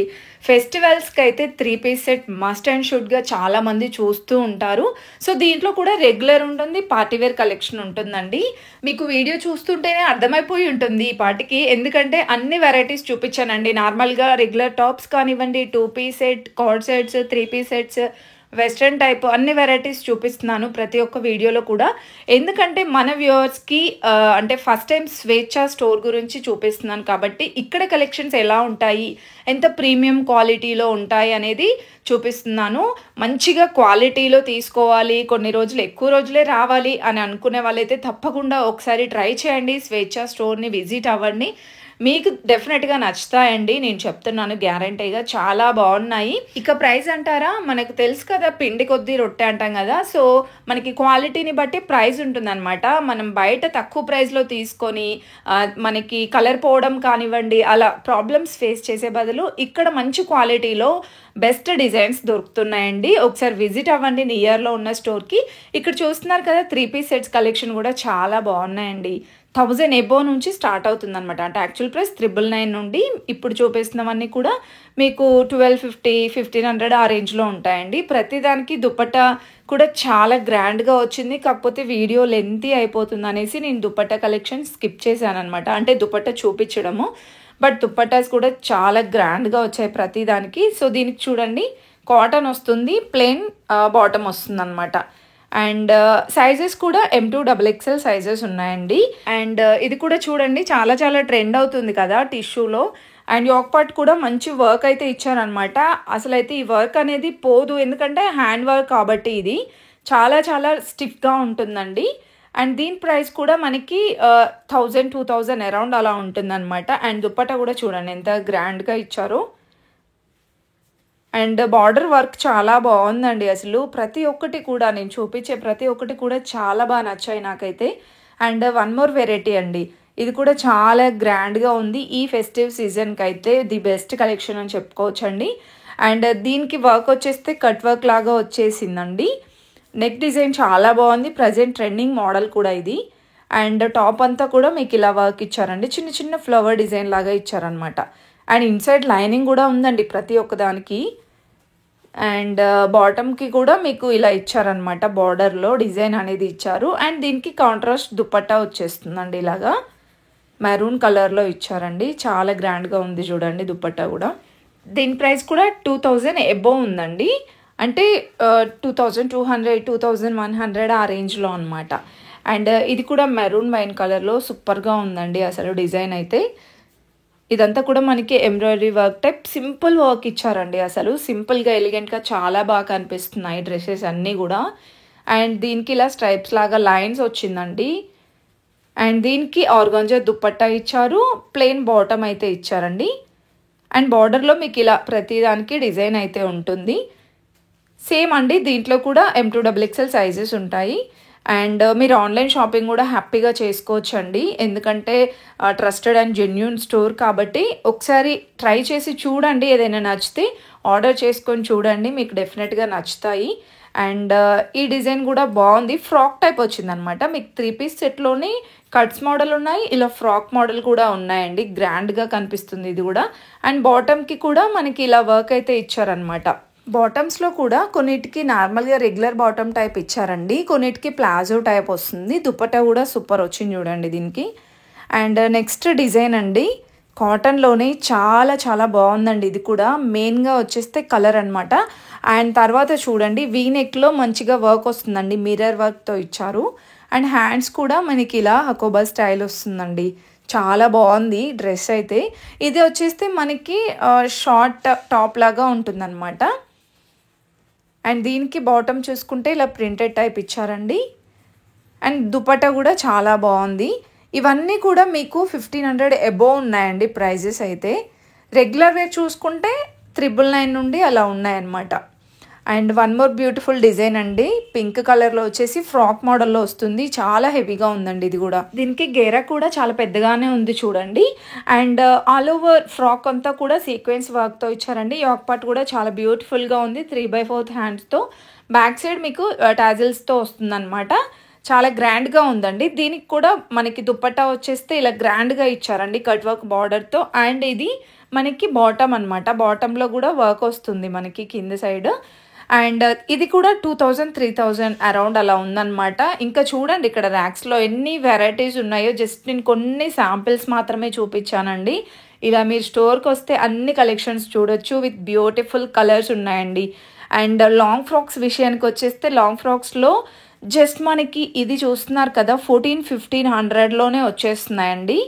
ఫెస్టివల్స్కి అయితే 3 పీస్ సెట్ మస్ట్ అండ్ షుడ్గా చాలామంది చూస్తూ ఉంటారు. సో దీంట్లో కూడా రెగ్యులర్ ఉంటుంది, పార్టీవేర్ కలెక్షన్ ఉంటుందండి. మీకు వీడియో చూస్తుంటేనే అర్థమైపోయి ఉంటుంది ఈ పాటికి, ఎందుకంటే అన్ని వెరైటీస్ చూపించానండి. నార్మల్గా రెగ్యులర్ టాప్స్ కానివ్వండి, 2 piece set, card sets, 3 piece sets, western type అన్ని వెరైటీస్ చూపిస్తున్నాను ప్రతి ఒక్క వీడియోలో కూడా. ఎందుకంటే మన వ్యూవర్స్కి అంటే ఫస్ట్ టైం స్వేచ్ఛ స్టోర్ గురించి చూపిస్తున్నాను కాబట్టి ఇక్కడ కలెక్షన్స్ ఎలా ఉంటాయి, ఎంత ప్రీమియం క్వాలిటీలో ఉంటాయి అనేది చూపిస్తున్నాను. మంచిగా క్వాలిటీలో తీసుకోవాలి, కొన్ని రోజులు ఎక్కువ రోజులే రావాలి అని అనుకునే వాళ్ళైతే తప్పకుండా ఒకసారి ట్రై చేయండి, స్వేచ్ఛ స్టోర్ని విజిట్ అవ్వండి. మీకు డెఫినెట్గా నచ్చుతాయండి, నేను చెప్తున్నాను గ్యారంటీగా, చాలా బాగున్నాయి. ఇక ప్రైస్ అంటారా, మనకు తెలుసు కదా పిండి కొద్దీ రొట్టె అంటాం కదా, సో మనకి క్వాలిటీని బట్టి ప్రైస్ ఉంటుందన్నమాట. మనం బయట తక్కువ ప్రైస్లో తీసుకొని మనకి కలర్ పోవడం కానివ్వండి అలా ప్రాబ్లమ్స్ ఫేస్ చేసే బదులు ఇక్కడ మంచి క్వాలిటీలో బెస్ట్ డిజైన్స్ దొరుకుతున్నాయండి. ఒకసారి విజిట్ అవ్వండి నియర్లో ఉన్న స్టోర్కి. ఇక్కడ చూస్తున్నారు కదా 3 పీస్ సెట్స్ కలెక్షన్ కూడా చాలా బాగున్నాయండి. 1000 ఎబో నుంచి స్టార్ట్ అవుతుందన్నమాట. అంటే యాక్చువల్ ప్రైస్ 999 నుండి ఇప్పుడు చూపిస్తున్నవన్నీ కూడా మీకు 1250, 1500 ఆ రేంజ్లో ఉంటాయండి. ప్రతిదానికి దుపట్టా కూడా చాలా గ్రాండ్గా వచ్చింది. కాకపోతే వీడియో లెంతీ అయిపోతుంది అనేసి నేను దుపట్టా కలెక్షన్ స్కిప్ చేశాను అనమాట, అంటే దుపట్టా చూపించడము. బట్ దుపట్టాస్ కూడా చాలా గ్రాండ్గా వచ్చాయి ప్రతిదానికి. సో దీనికి చూడండి కాటన్ వస్తుంది, ప్లెయిన్ బాటమ్ వస్తుంది అనమాట. అండ్ సైజెస్ కూడా M2XXL సైజెస్ ఉన్నాయండి. అండ్ ఇది కూడా చూడండి చాలా చాలా ట్రెండ్ అవుతుంది కదా టిష్యూలో. అండ్ యోక్ పార్ట్ కూడా మంచి వర్క్ అయితే ఇచ్చారనమాట. అసలు అయితే ఈ వర్క్ అనేది పోదు, ఎందుకంటే హ్యాండ్ వర్క్ కాబట్టి ఇది చాలా చాలా స్టిఫ్గా ఉంటుందండి. అండ్ దీని ప్రైస్ కూడా మనకి 1000, 2000 అరౌండ్ అలా ఉంటుందన్నమాట. అండ్ దుప్పట్టా కూడా చూడండి ఎంత గ్రాండ్గా ఇచ్చారో. అండ్ బార్డర్ వర్క్ చాలా బాగుందండి. అసలు ప్రతి ఒక్కటి కూడా నేను చూపించే ప్రతి ఒక్కటి కూడా చాలా బాగా నచ్చాయి నాకైతే. అండ్ వన్ మోర్ వెరైటీ అండి, ఇది కూడా చాలా గ్రాండ్గా ఉంది. ఈ ఫెస్టివ్ సీజన్కి అయితే ది బెస్ట్ కలెక్షన్ అని చెప్పుకోవచ్చండి. అండ్ దీనికి వర్క్ వచ్చేస్తే కట్ వర్క్ లాగా వచ్చేసిందండి. నెక్ డిజైన్ చాలా బాగుంది, ప్రజెంట్ ట్రెండింగ్ మోడల్ కూడా ఇది. అండ్ టాప్ అంతా కూడా మీకు ఇలా వర్క్ ఇచ్చారండి, చిన్న చిన్న ఫ్లవర్ డిజైన్ లాగా ఇచ్చారనమాట. అండ్ ఇన్సైడ్ లైనింగ్ కూడా ఉందండి ప్రతి ఒక్కదానికి. అండ్ బాటమ్కి కూడా మీకు ఇలా ఇచ్చారనమాట, బార్డర్లో డిజైన్ అనేది ఇచ్చారు. అండ్ దీనికి కాంట్రాస్ట్ దుపట్టా వచ్చేస్తుందండి, ఇలాగా మెరూన్ కలర్లో ఇచ్చారండి. చాలా గ్రాండ్గా ఉంది చూడండి దుపట్టా కూడా. దీని ప్రైస్ కూడా 2000 ఎబో ఉందండి, అంటే 2200, 2100 ఆ రేంజ్లో అనమాట. అండ్ ఇది కూడా మెరూన్ వైన్ కలర్లో సూపర్గా ఉందండి అసలు డిజైన్ అయితే. ఇదంతా కూడా మనకి embroidery work type simple work ఇచ్చారండి. అసలు సింపుల్గా ఎలిగెంట్గా చాలా బాగా కనిపిస్తున్నాయి డ్రెస్సెస్ అన్నీ కూడా. అండ్ దీనికి ఇలా స్ట్రైప్స్ లాగా లైన్స్ వచ్చిందండి. అండ్ దీనికి ఆర్గాంజా దుపట్టా ఇచ్చారు, ప్లెయిన్ బాటమ్ అయితే ఇచ్చారండి. అండ్ బార్డర్లో మీకు ఇలా ప్రతిదానికి డిజైన్ అయితే ఉంటుంది. సేమ్ అండి, దీంట్లో కూడా M2XXL సైజెస్ ఉంటాయి. అండ్ మీరు ఆన్లైన్ షాపింగ్ కూడా హ్యాపీగా చేసుకోవచ్చు అండి, ఎందుకంటే ట్రస్టెడ్ అండ్ జెన్యూన్ స్టోర్ కాబట్టి ఒకసారి ట్రై చేసి చూడండి. ఏదైనా నచ్చితే ఆర్డర్ చేసుకొని చూడండి, మీకు డెఫినెట్గా నచ్చుతాయి. అండ్ ఈ డిజైన్ కూడా బాగుంది, ఫ్రాక్ టైప్ వచ్చిందనమాట. మీకు 3 పీస్ సెట్లోనే కట్స్ మోడల్ ఉన్నాయి, ఇలా ఫ్రాక్ మోడల్ కూడా ఉన్నాయండి. గ్రాండ్గా కనిపిస్తుంది ఇది కూడా. అండ్ బాటమ్కి కూడా మనకి ఇలా వర్క్ అయితే ఇచ్చారనమాట. బాటమ్స్లో కూడా కొన్నిటికి నార్మల్గా రెగ్యులర్ బాటమ్ టైప్ ఇచ్చారండి, కొన్నిటికి ప్లాజో టైప్ వస్తుంది. దుపట్టా కూడా సూపర్ వచ్చింది చూడండి దీనికి. అండ్ నెక్స్ట్ డిజైన్ అండి, కాటన్లోనే చాలా చాలా బాగుందండి. ఇది కూడా మెయిన్గా వచ్చేస్తే కలర్ అనమాట. అండ్ తర్వాత చూడండి వీ నెక్లో మంచిగా వర్క్ వస్తుందండి, మిర్రర్ వర్క్తో ఇచ్చారు. అండ్ హ్యాండ్స్ కూడా మనకి ఇలా హకోబా స్టైల్ వస్తుందండి, చాలా బాగుంది డ్రెస్ అయితే. ఇది వచ్చేస్తే మనకి షార్ట్ టాప్ లాగా ఉంటుందన్నమాట. అండ్ దీనికి బాటమ్ చూసుకుంటే ఇలా ప్రింటెడ్ టైప్ ఇచ్చారండి. అండ్ దుపట్టా కూడా చాలా బాగుంది. ఇవన్నీ కూడా మీకు 1500 ఎబో ఉన్నాయండి ప్రైజెస్ అయితే. రెగ్యులర్ వేర్ చూసుకుంటే 999 నుండి అలా ఉన్నాయన్నమాట. And one more beautiful design అండి, పింక్ కలర్లో వచ్చేసి ఫ్రాక్ మోడల్లో వస్తుంది, చాలా హెవీగా ఉందండి ఇది కూడా. దీనికి గేరా కూడా చాలా పెద్దగానే ఉంది చూడండి. అండ్ ఆల్ ఓవర్ ఫ్రాక్ అంతా కూడా సీక్వెన్స్ వర్క్తో ఇచ్చారండి. యోక్ పార్ట్ కూడా చాలా బ్యూటిఫుల్గా ఉంది, 3/4 హ్యాండ్స్తో. బ్యాక్ సైడ్ మీకు టాజిల్స్తో వస్తుందన్నమాట. చాలా గ్రాండ్గా ఉందండి. దీనికి కూడా మనకి దుపట్టా వచ్చేస్తే ఇలా గ్రాండ్గా ఇచ్చారండి కట్ వర్క్ బార్డర్తో. అండ్ ఇది మనకి బాటమ్ అనమాట, బాటంలో కూడా వర్క్ వస్తుంది మనకి కింద సైడ్. అండ్ ఇది కూడా 2000, 3000 అరౌండ్ అలా ఉందన్నమాట. ఇంకా చూడండి ఇక్కడ ర్యాక్స్లో ఎన్ని వెరైటీస్ ఉన్నాయో, జస్ట్ నేను కొన్ని శాంపిల్స్ మాత్రమే చూపించానండి. ఇలా మీరు స్టోర్కి వస్తే అన్ని కలెక్షన్స్ చూడొచ్చు, విత్ బ్యూటిఫుల్ కలర్స్ ఉన్నాయండి. అండ్ లాంగ్ ఫ్రాక్స్ విషయానికి వచ్చేస్తే లాంగ్ ఫ్రాక్స్లో జస్ట్ మనకి ఇది చూస్తున్నారు కదా 1400-1500లోనే వచ్చేస్తున్నాయండి.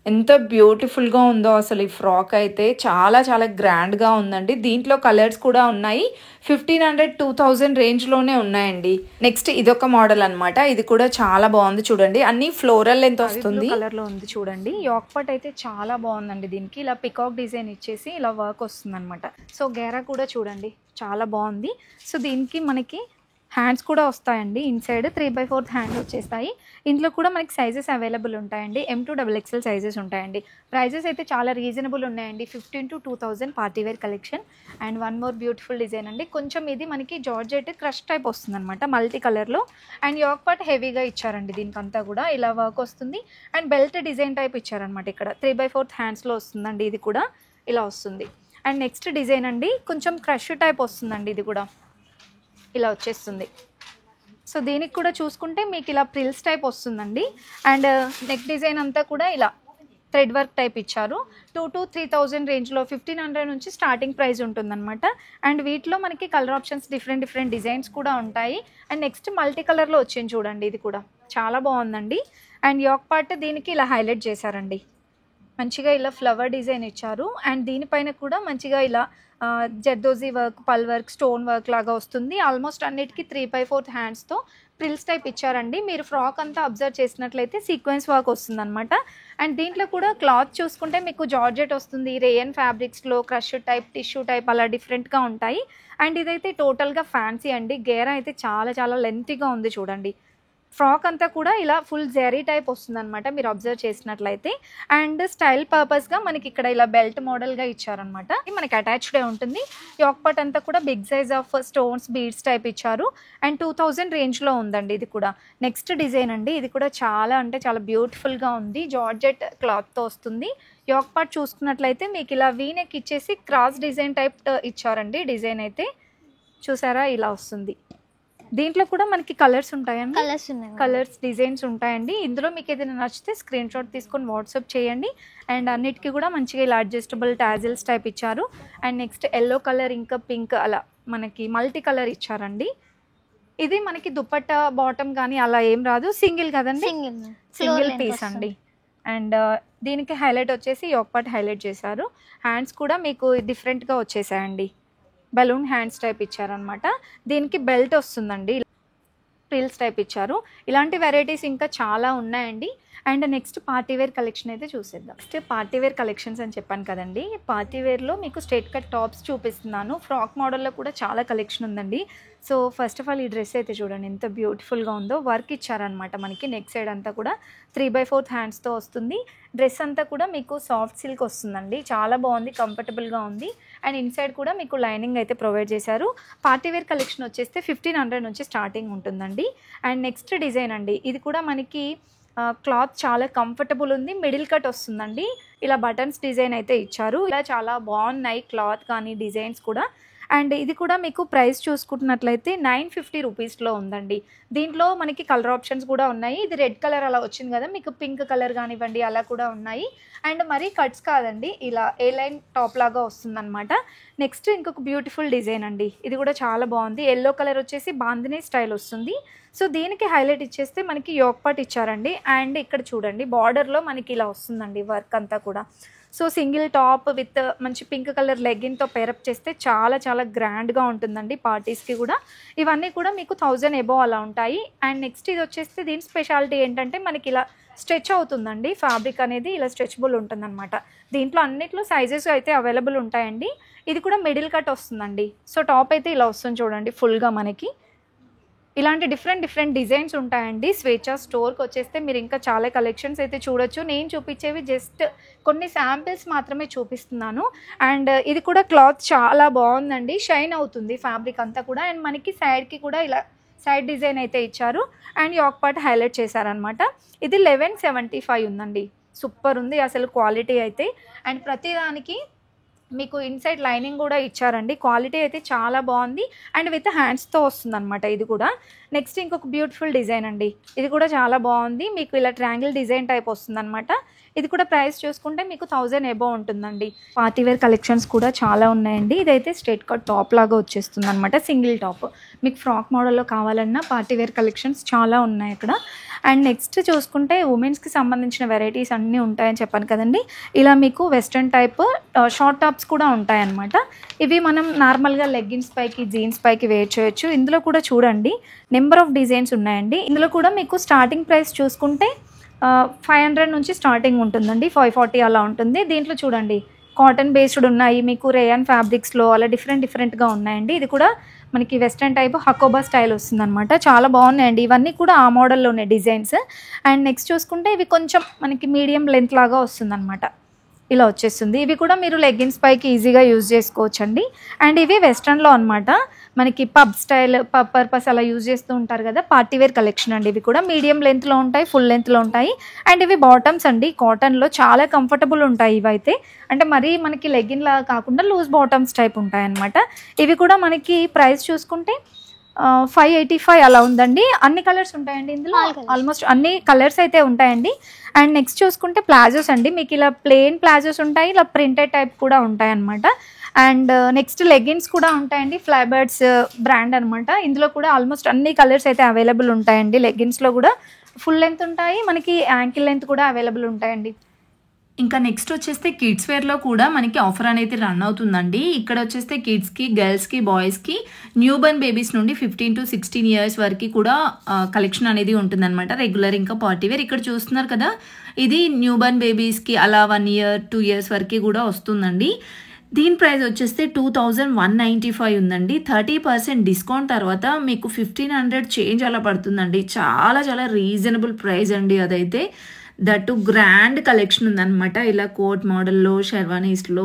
ఎంత బ్యూటిఫుల్గా ఉందో అసలు ఈ ఫ్రాక్ అయితే చాలా చాలా గ్రాండ్గా ఉందండి. దీంట్లో కలర్స్ కూడా ఉన్నాయి. 1500-2000 రేంజ్లోనే ఉన్నాయండి. నెక్స్ట్ ఇదొక మోడల్ అనమాట. ఇది కూడా చాలా బాగుంది చూడండి. అన్ని ఫ్లోరల్ లెంత్ వస్తుంది, కలర్లో ఉంది చూడండి. యోక్ పార్ట్ అయితే చాలా బాగుందండి. దీనికి ఇలా పికాక్ డిజైన్ ఇచ్చేసి ఇలా వర్క్ వస్తుంది అనమాట. సో గేరా కూడా చూడండి చాలా బాగుంది. సో దీనికి మనకి హ్యాండ్స్ కూడా వస్తాయండి. ఇన్సైడ్ 3/4 హ్యాండ్స్ వచ్చేస్తాయి. ఇందులో కూడా మనకి సైజెస్ అవైలబుల్ ఉంటాయండి. M2XXL సైజెస్ ఉంటాయండి. ప్రైజెస్ అయితే చాలా రీజనబుల్ ఉన్నాయండి. 15,000-2,000 party wear collection. And one more beautiful design అండి. కొంచెం ఇది మనకి జార్జెట్ క్రష్ టైప్ వస్తుంది అనమాట, మల్టీ కలర్లో. అండ్ యోక్ పార్ట్ హెవీగా ఇచ్చారండి. దీనికంతా కూడా ఇలా వర్క్ వస్తుంది. అండ్ బెల్ట్ డిజైన్ టైప్ ఇచ్చారనమాట. ఇక్కడ 3/4 హ్యాండ్స్లో వస్తుందండి. ఇది కూడా ఇలా వస్తుంది. అండ్ నెక్స్ట్ డిజైన్ అండి, కొంచెం క్రష్ టైప్ వస్తుందండి. ఇది కూడా ఇలా వచ్చేస్తుంది. సో దీనికి కూడా చూసుకుంటే మీకు ఇలా ప్రిల్స్ టైప్ వస్తుందండి. అండ్ నెక్ డిజైన్ అంతా కూడా ఇలా థ్రెడ్ వర్క్ టైప్ ఇచ్చారు. 2,000-3,000 రేంజ్లో 1,500 నుంచి స్టార్టింగ్ ప్రైస్ ఉంటుందన్నమాట. అండ్ వీటిలో మనకి కలర్ ఆప్షన్స్ డిఫరెంట్ డిజైన్స్ కూడా ఉంటాయి. అండ్ నెక్స్ట్ మల్టీ కలర్లో వచ్చింది చూడండి. ఇది కూడా చాలా బాగుందండి. అండ్ యోక్ పార్ట్ దీనికి ఇలా హైలైట్ చేశారండి. మంచిగా ఇలా ఫ్లవర్ డిజైన్ ఇచ్చారు. అండ్ దీనిపైన కూడా మంచిగా ఇలా జర్దోజీ వర్క్, పల్ వర్క్, స్టోన్ వర్క్ లాగా వస్తుంది. ఆల్మోస్ట్ అన్నిటికీ 3/4 హ్యాండ్స్తో ప్రిల్స్ టైప్ ఇచ్చారండి. మీరు ఫ్రాక్ అంతా అబ్జర్వ్ చేసినట్లయితే సీక్వెన్స్ వర్క్ వస్తుంది అనమాట. అండ్ దీంట్లో కూడా క్లాత్ చూసుకుంటే మీకు జార్జెట్ వస్తుంది, రేయన్ ఫ్యాబ్రిక్స్లో క్రష్ టైప్, టిష్యూ టైప్ అలా డిఫరెంట్గా ఉంటాయి. అండ్ ఇదైతే టోటల్గా ఫ్యాన్సీ అండి. గేరా అయితే చాలా చాలా లెంతీగా ఉంది చూడండి. ఫ్రాక్ అంతా కూడా ఇలా ఫుల్ జెరీ టైప్ వస్తుంది అనమాట, మీరు అబ్జర్వ్ చేసినట్లయితే. అండ్ స్టైల్ పర్పస్గా మనకి ఇక్కడ ఇలా బెల్ట్ మోడల్గా ఇచ్చారనమాట. మనకి అటాచ్డే ఉంటుంది. యోక్ పార్ట్ అంతా కూడా big size of stones, beads type ఇచ్చారు. అండ్ 2,000 రేంజ్లో ఉందండి. ఇది కూడా నెక్స్ట్ డిజైన్ అండి. ఇది కూడా చాలా అంటే చాలా బ్యూటిఫుల్గా ఉంది. జార్జెట్ క్లాత్తో వస్తుంది. యోక్ పార్ట్ చూసుకున్నట్లయితే మీకు ఇలా వీనెక్ ఇచ్చేసి క్రాస్ డిజైన్ టైప్ ఇచ్చారండి. డిజైన్ అయితే చూసారా ఇలా వస్తుంది. దీంట్లో కూడా మనకి కలర్స్ ఉంటాయండి, కలర్స్ డిజైన్స్ ఉంటాయండి. ఇందులో మీకు ఏదైనా నచ్చితే స్క్రీన్ షాట్ తీసుకొని వాట్సాప్ చేయండి. అండ్ అన్నిటికీ కూడా మంచిగా ఇలా అడ్జస్టబుల్ టాజిల్స్ టైప్ ఇచ్చారు. అండ్ నెక్స్ట్ ఎల్లో కలర్, ఇంకా పింక్, అలా మనకి మల్టీ కలర్ ఇచ్చారండి. ఇది మనకి దుపట్టా బాటమ్ కానీ అలా ఏం రాదు, సింగిల్ కదండి, సింగిల్ పీస్ అండి. అండ్ దీనికి హైలైట్ వచ్చేసి యోక్ పార్ట్ హైలైట్ చేశారు. హ్యాండ్స్ కూడా మీకు డిఫరెంట్గా వచ్చేసాయండి. బలూన్ హ్యాండ్స్ టైప్ ఇచ్చారనమాట. దీనికి బెల్ట్ వస్తుందండి, ప్రిల్స్ టైప్ ఇచ్చారు. ఇలాంటి వెరైటీస్ ఇంకా చాలా ఉన్నాయండి. అండ్ నెక్స్ట్ పార్టీవేర్ కలెక్షన్ అయితే చూసేద్దాం. నెక్స్ట్ పార్టీవేర్ కలెక్షన్స్ అని చెప్పాను కదండి. పార్టీవేర్లో మీకు స్ట్రైట్ కట్ టాప్స్ చూపిస్తున్నాను. ఫ్రాక్ మోడల్లో కూడా చాలా కలెక్షన్ ఉందండి. సో ఫస్ట్ ఆఫ్ ఆల్ ఈ డ్రెస్ అయితే చూడండి ఎంత బ్యూటిఫుల్గా ఉందో. వర్క్ ఇచ్చారనమాట మనకి. నెక్ సైడ్ అంతా కూడా 3/4 హ్యాండ్స్తో వస్తుంది. డ్రెస్ అంతా కూడా మీకు సాఫ్ట్ సిల్క్ వస్తుందండి. చాలా బాగుంది, కంఫర్టబుల్గా ఉంది. అండ్ ఇన్సైడ్ కూడా మీకు లైనింగ్ అయితే ప్రొవైడ్ చేశారు. పార్టీవేర్ కలెక్షన్ వచ్చేస్తే 1,500 నుంచి స్టార్టింగ్ ఉంటుందండి. అండ్ నెక్స్ట్ డిజైన్ అండి. ఇది కూడా మనకి క్లాత్ చాలా కంఫర్టబుల్ ఉంది. మిడిల్ కట్ వస్తుందండి. ఇలా బటన్స్ డిజైన్ అయితే ఇచ్చారు. ఇలా చాలా బాగున్నాయి క్లాత్ కానీ డిజైన్స్ కూడా. అండ్ ఇది కూడా మీకు ప్రైస్ చూసుకుంటున్నట్లయితే 950 రూపీస్లో ఉందండి. దీంట్లో మనకి కలర్ ఆప్షన్స్ కూడా ఉన్నాయి. ఇది రెడ్ కలర్ అలా వచ్చింది కదా, మీకు పింక్ కలర్ కానివ్వండి అలా కూడా ఉన్నాయి. అండ్ మరీ కట్స్ కాదండి, ఇలా ఏ లైన్ టాప్ లాగా వస్తుందన్నమాట. నెక్స్ట్ ఇంకొక బ్యూటిఫుల్ డిజైన్ అండి. ఇది కూడా చాలా బాగుంది. ఎల్లో కలర్ వచ్చేసి బాందినీ స్టైల్ వస్తుంది. సో దీనికి హైలైట్ ఇచ్చేస్తే మనకి యోక్ పార్ట్ ఇచ్చారండి. అండ్ ఇక్కడ చూడండి బార్డర్లో మనకి ఇలా వస్తుందండి వర్క్ అంతా కూడా. సో సింగిల్ టాప్ విత్ మంచి పింక్ కలర్ లెగ్గిన్తో పేరప్ చేస్తే చాలా చాలా గ్రాండ్గా ఉంటుందండి పార్టీస్కి కూడా. ఇవన్నీ కూడా మీకు 1000 ఎబో అలా ఉంటాయి. అండ్ నెక్స్ట్ ఇది వచ్చేస్తే దీని స్పెషాలిటీ ఏంటంటే మనకి ఇలా స్ట్రెచ్ అవుతుందండి. ఫ్యాబ్రిక్ అనేది ఇలా స్ట్రెచబుల్ ఉంటుందన్నమాట. దీంట్లో అన్నిట్లో సైజెస్ అయితే అవైలబుల్ ఉంటాయండి. ఇది కూడా మిడిల్ కట్ వస్తుందండి. సో టాప్ అయితే ఇలా వస్తుంది చూడండి ఫుల్గా మనకి. ఇలాంటి డిఫరెంట్ డిజైన్స్ ఉంటాయండి. స్వేచ్ఛ స్టోర్కి వచ్చేస్తే మీరు ఇంకా చాలా కలెక్షన్స్ అయితే చూడొచ్చు. నేను చూపించేవి జస్ట్ కొన్ని శాంపిల్స్ మాత్రమే చూపిస్తున్నాను. అండ్ ఇది కూడా క్లాత్ చాలా బాగుందండి, షైన్ అవుతుంది ఫ్యాబ్రిక్ అంతా కూడా. అండ్ మనకి సైడ్కి కూడా ఇలా సైడ్ డిజైన్ అయితే ఇచ్చారు. అండ్ యోక్ పార్ట్ హైలైట్ చేశారనమాట. ఇది 1175 ఉందండి. సూపర్ ఉంది అసలు క్వాలిటీ అయితే. అండ్ ప్రతిదానికి మీకు ఇన్సైడ్ లైనింగ్ కూడా ఇచ్చారండి. క్వాలిటీ అయితే చాలా బాగుంది. అండ్ విత్ హ్యాండ్స్తో వస్తుందన్నమాట ఇది కూడా. నెక్స్ట్ ఇంకొక బ్యూటిఫుల్ డిజైన్ అండి. ఇది కూడా చాలా బాగుంది. మీకు ఇలా ట్రయాంగిల్ డిజైన్ టైప్ వస్తుందన్నమాట. ఇది కూడా ప్రైస్ చూసుకుంటే మీకు 1000 ఎబో ఉంటుందండి. పార్టీ వేర్ కలెక్షన్స్ కూడా చాలా ఉన్నాయండి. ఇదైతే స్ట్రైట్ కట్ టాప్ లాగా వచ్చేస్తుంది అనమాట, సింగిల్ టాప్. మీకు ఫ్రాక్ మోడల్లో కావాలన్నా పార్టీ వేర్ కలెక్షన్స్ చాలా ఉన్నాయి ఇక్కడ. అండ్ నెక్స్ట్ చూసుకుంటే ఉమెన్స్కి సంబంధించిన వెరైటీస్ అన్నీ ఉంటాయని చెప్పాను కదండి. ఇలా మీకు వెస్ట్రన్ టైప్ షార్ట్ టాప్స్ కూడా ఉంటాయన్నమాట. ఇవి మనం నార్మల్గా లెగ్గిన్స్ పైకి జీన్స్ పైకి వేర్ చేయొచ్చు. ఇందులో కూడా చూడండి నెంబర్ ఆఫ్ డిజైన్స్ ఉన్నాయండి. ఇందులో కూడా మీకు స్టార్టింగ్ ప్రైస్ చూసుకుంటే 500 నుంచి స్టార్టింగ్ ఉంటుందండి, 540 అలా ఉంటుంది. దీంట్లో చూడండి కాటన్ బేస్డ్ ఉన్నాయి, మీకు రేయాన్ ఫ్యాబ్రిక్స్లో అలా డిఫరెంట్గా ఉన్నాయండి. ఇది కూడా మనకి వెస్ట్రన్ టైప్ హకోబా స్టైల్ వస్తుందన్నమాట. చాలా బాగున్నాయండి. ఇవన్నీ కూడా ఆ మోడల్లో ఉన్నాయి డిజైన్స్. అండ్ నెక్స్ట్ చూసుకుంటే ఇవి కొంచెం మనకి మీడియం లెంత్ లాగా వస్తుందన్నమాట, ఇలా వచ్చేస్తుంది. ఇవి కూడా మీరు లెగ్గిన్స్ పైకి ఈజీగా యూజ్ చేసుకోవచ్చండి. అండ్ ఇవి వెస్ట్రన్లో అనమాట, మనకి పబ్ స్టైల్ పబ్ పర్పస్ అలా యూజ్ చేస్తూ ఉంటారు కదా, పార్టీ వేర్ కలెక్షన్ అండి. ఇవి కూడా మీడియం లెంత్లో ఉంటాయి, ఫుల్ లెంత్లో ఉంటాయి. అండ్ ఇవి బాటమ్స్ అండి, కాటన్లో చాలా కంఫర్టబుల్ ఉంటాయి ఇవైతే. అంటే మరీ మనకి లెగ్గిన్ లాగా కాకుండా లూజ్ బాటమ్స్ టైప్ ఉంటాయి అనమాట. ఇవి కూడా మనకి ప్రైస్ చూసుకుంటే 585 అలా ఉందండి. అన్ని కలర్స్ ఉంటాయండి ఇందులో, ఆల్మోస్ట్ అన్ని కలర్స్ అయితే ఉంటాయండి. అండ్ నెక్స్ట్ చూసుకుంటే ప్లాజోస్ అండి, మీకు ఇలా ప్లెయిన్ ప్లాజోస్ ఉంటాయి, ఇలా ప్రింటెడ్ టైప్ కూడా ఉంటాయి అనమాట. అండ్ నెక్స్ట్ లెగ్గిన్స్ కూడా ఉంటాయండి, ఫ్లైబర్డ్స్ బ్రాండ్ అనమాట. ఇందులో కూడా ఆల్మోస్ట్ అన్ని కలర్స్ అయితే అవైలబుల్ ఉంటాయండి. లెగ్గిన్స్లో కూడా ఫుల్ లెంత్ ఉంటాయి, మనకి యాంకిల్ లెంత్ కూడా అవైలబుల్ ఉంటాయండి. ఇంకా నెక్స్ట్ వచ్చేస్తే కిడ్స్ వేర్లో కూడా మనకి ఆఫర్ అనేది రన్ అవుతుందండి. ఇక్కడ వచ్చేస్తే కిడ్స్కి, గర్ల్స్కి, బాయ్స్కి, న్యూ బర్న్ బేబీస్ నుండి 15 to 16 ఇయర్స్ వరకు కూడా కలెక్షన్ అనేది ఉంటుందన్నమాట. రెగ్యులర్ ఇంకా పార్టీ వేర్. ఇక్కడ చూస్తున్నారు కదా, ఇది న్యూ బర్న్ బేబీస్కి అలా 1 year 2 years వరకు కూడా వస్తుందండి. దీని ప్రైస్ వచ్చేస్తే 2195 ఉందండి. 30% డిస్కౌంట్ తర్వాత మీకు 1500 చేంజ్ అలా పడుతుందండి. చాలా చాలా రీజనబుల్ ప్రైస్ అండి అదైతే. దట్టు గ్రాండ్ కలెక్షన్ ఉందన్నమాట. ఇలా కోట్ మోడల్లో, షెర్వానీస్లో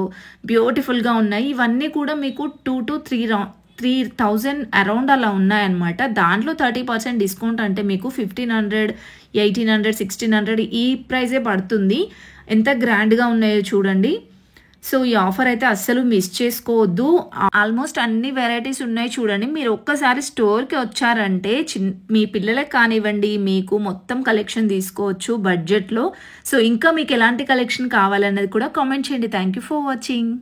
బ్యూటిఫుల్గా ఉన్నాయి. ఇవన్నీ కూడా మీకు 2 to 3,000 అరౌండ్ అలా ఉన్నాయన్నమాట. దాంట్లో 30% డిస్కౌంట్ అంటే మీకు 1500, 1800, 1600 ఈ ప్రైజే పడుతుంది. ఎంత గ్రాండ్గా ఉన్నాయో చూడండి. సో ఈ ఆఫర్ అయితే అస్సలు మిస్ చేసుకోవద్దు. ఆల్మోస్ట్ అన్ని వెరైటీస్ ఉన్నాయి చూడండి. మీరు ఒక్కసారి స్టోర్కి వచ్చారంటే మీ పిల్లలకు కానివ్వండి, మీకు మొత్తం కలెక్షన్ తీసుకోవచ్చు బడ్జెట్లో. సో ఇంకా మీకు ఎలాంటి కలెక్షన్ కావాలన్నది కూడా కామెంట్ చేయండి. Thank you for watching.